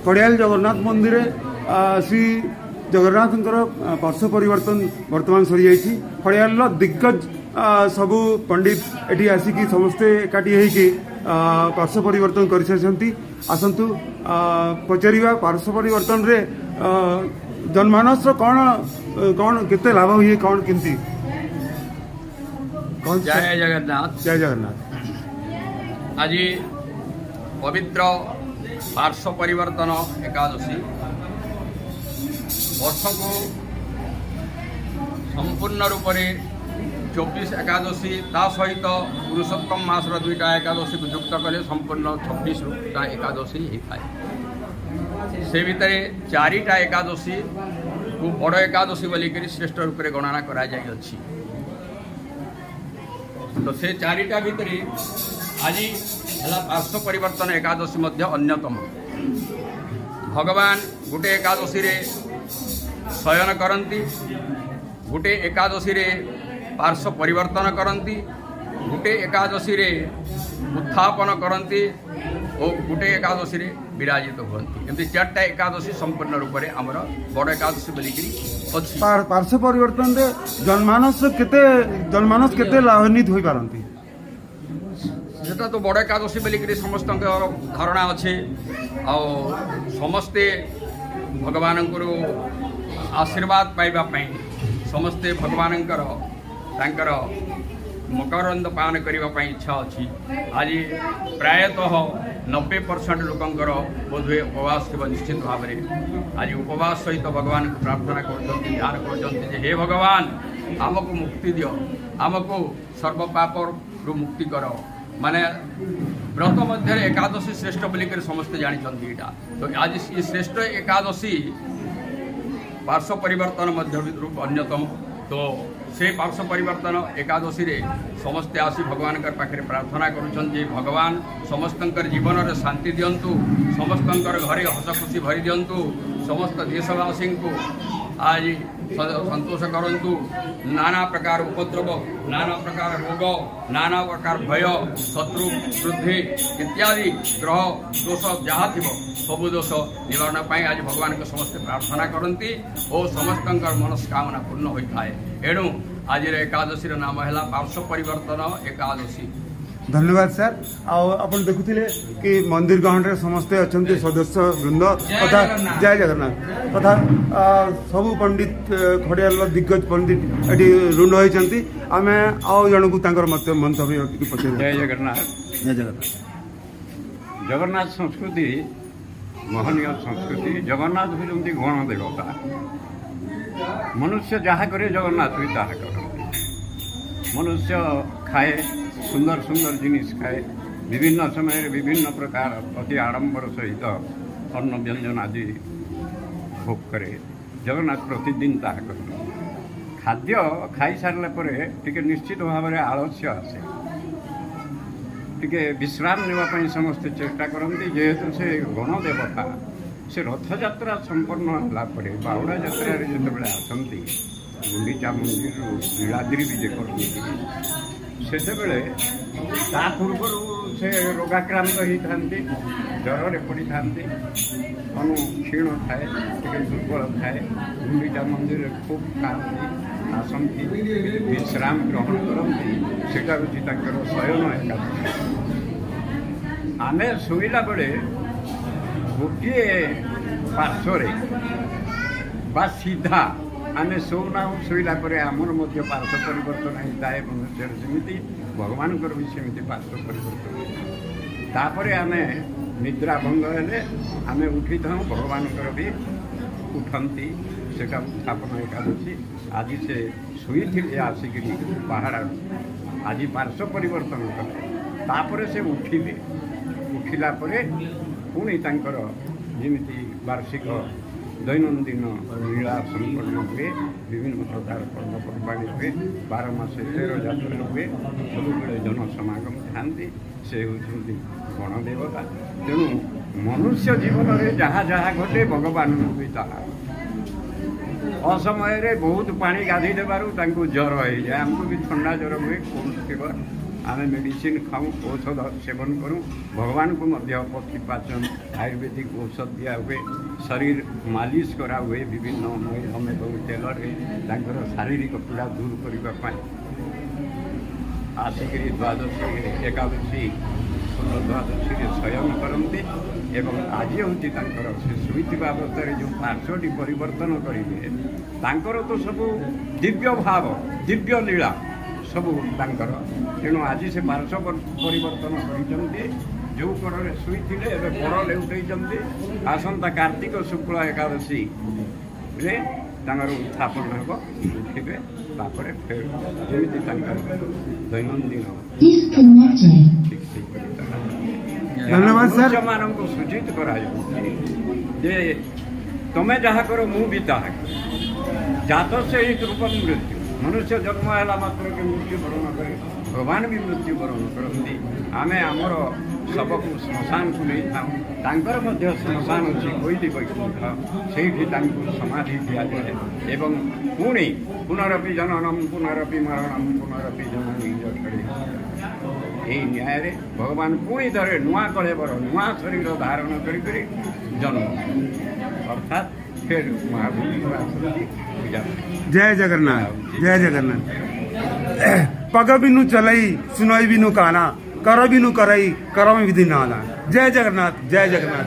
खड़ियाल जगन्नाथ मंदिर श्री जगन्नाथ पार्श्व परिवर्तन वर्तमान सरी जाइए। खड़ियाल दिग्गज सबू पंडित एटी आसिकी समस्ते एकाठी होइकी पार्श्व परिवर्तन कर सारी आसतु पचारा पार्श्व परिवर्तन रे जनमानस कौन कौन केते लाभ हुए कौन केमती कौन। जय जगन्नाथ। जय जगन्नाथ। आज पवित्र पार्श्व परिवर्तन एकादशी वर्ष को संपूर्ण रूप से 24 एकादशी ता सहित पुरुषोत्तम मास दुईटा एकादशी को युक्त कले संपूर्ण 26टा एकादशी होता है। से भितर चारिटा एकादशी को बड़ एकादशी बोलिक श्रेष्ठ रूप से गणना करा जाइए। तो से चारिटा भितर आज है पार्श्व परिवर्तन एकादशी मध्य अन्यतम। भगवान गोटे एकादशी रे शयन करती, गोटे एकादशी रे पार्श्व परिवर्तन करती, गोटे एकादशी रे उत्थापन करती और गोटे एकादशी रे विराजित होती। एमती चार्टा एकादशी संपूर्ण रूप से आमर बड़ एकादशी बोलिक पार्श्व परिवर्तन रे जनमानस केते लाभान्वित हो पारती। सेटा तो बड़ एकादशी बोलिक समस्त धारणा अच्छे आ समस्ते भगवान आशीर्वाद पाइबापी समस्ते भगवान मकरंद पान करने इच्छा अच्छी। आज प्रायतः 90% लोकंर बोधे उपवास के निश्चित भाव में आज उपवास सहित भगवान को प्रार्थना कर ध्यान कर हे भगवान आमको मुक्ति दियो, आमको सर्वपाप मुक्ति कर। माने व्रत मध्य एकादशी श्रेष्ठ बोलिक समस्ते जानते यहाँ। तो आज ये श्रेष्ठ एकादशी पार्श्व परिवर्तन मध्य अन्यतम। तो से पार्श्व परिवर्तन एकादशी रे समस्ते आसी भगवान पाखे प्रार्थना करुँच भगवान समस्त जीवन में शांति दिंतु, समस्त घरे हस खुशी भरी दिंतु, समस्त देशवासी को आज संतोष करंतु। नाना प्रकार उपद्रव, नाना प्रकार रोग, नाना प्रकार भय, शत्रु वृद्धि इत्यादि ग्रह दोष जहाँ थी सबु दोष निवारण पाई आज भगवान को समस्ते प्रार्थना करती और समस्त मनस्कामना पूर्ण होता है। एणु आज एकादशी नाम है पार्श्व परिवर्तन एकादशी। धन्यवाद सर। आपन देखुथिले कि मंदिर गहन समस्ते अच्छा सदस्य वृंद तथा जय जगन्नाथ तथा सबु पंडित खड़ियाल दिग्गज पंडित ये ऋण होती। आम आउ जन को मंतव्य पचार। जय जगन्नाथ। जय जगन्नाथ। जगन्नाथ संस्कृति महनीय संस्कृति। जगन्नाथ भी जमी गण देवता। मनुष्य जहाँ करे जगन्नाथ भी ताहा करते। मनुष्य खाए सुंदर सुंदर जिनिस खाए, विभिन्न समय विभिन्न प्रकार अति आडंबर सहित अन्न व्यंजन आदि भोग करे। जगन्नाथ प्रतिदिन ताहा करते। खाद्य खाई सारा पर टिके निश्चित भाव में आलस्य आसे, टिके विश्राम नेवाई समस्ते चेष्टा करती। जेहेतु से गणदेवता से रथयात्रा संपन्न होगापर बाहुड़ा यात्रा जिते आसती गुंडीचा मंदिर नीलाद्री विजे करते से पूर्व से रोगाक्रांत होता ज्वर पड़ी था अनु क्षीण थाए दुर्बल थाए। गुंडीचा मंदिर खूब खाती आसती विश्राम ग्रहण करती। सेटा हूँ शयन एकादशी। आमे शोला बेले गोटे पार्श्वर बा सीधा आम शोना शोला आमर पार्श्व परिवर्तन होता है। मनुष्य सेमती भगवान भी सेमती पार्श्व परिवर्तन तापर आम निद्रा भंग हेले आम उठी था भगवान भी उठती। सेटा उत्थापन एकादशी। आज से शोई आसिक पहाड़ आज पार्श्व परिवर्तन कले तापर से उठिले। उठिला पुणी जमी वार्षिक दैनंदिन लीला संपन्न हुए। विभिन्न प्रकार पर्वपर्वाणी हुए। 12 मासे 13 यात्रा हुए। सब जन समागम था से होती गणदेवता। तेणु मनुष्य जीवन में जहाँ जहाँ घटे भगवान भी ताहा। असमय बहुत पानी गाधी देवार ज्वर हो जाए। आमको भी ठंडा ज्वर हुए कोल्ड फीवर आम मेडिसिन खाऊँ औषध सेवन करूँ भगवान को मध्य पक्षी पाचन आयुर्वेदिक औषध दिया हुए शरीर मालिश करा हुए विभिन्न होमिओ तेलरे तांकर शारीरिक पीड़ा दूर करने आसिक द्वादशी एकादशी द्वादशी शयन करते एवं आज हूँ से शोता अवस्था जो पार्श्वटी परिवर्तन करेंगे तांकर तो सब दिव्य भाव दिव्य लीला सब तांकर तेणु आज से पार्श्व परिवर्तन करते जो कड़े शुईले एवं पर लेउटे आसंता कार्तिक शुक्ल एकादशी रे उत्थापन हम उठे तापर फिर जमी दैनंदिन ठीक से धन्यवाद सर। मान को सूचित करा जे तमें जहाँ कर मु भी ताहा जात से ही रूपम मृत्यु मनुष्य जन्म है मात्र के मृत्यु वरण करे भगवान भी मृत्यु वरण करती आम आमर शव को श्मशान को नहीं था श्मशान अच्छी कोईली वैकुंठ से समाधि दि जाए एवं पुणी पुनरपि जननम पुनरपि मरणम पुनरपि जननी जठरे यही न्याय रे भगवान पुणी थे नुआ कलेबर नुआ शरीर धारण कर जन्म अर्थात फिर महाभूमि पूजा जय जगन्नाथ जय जगन्नाथ। पग बिनु चलई सुनई बिनु काना कर बिनु करई करम विधि नाना। जय जगन्नाथ जय जगन्नाथ।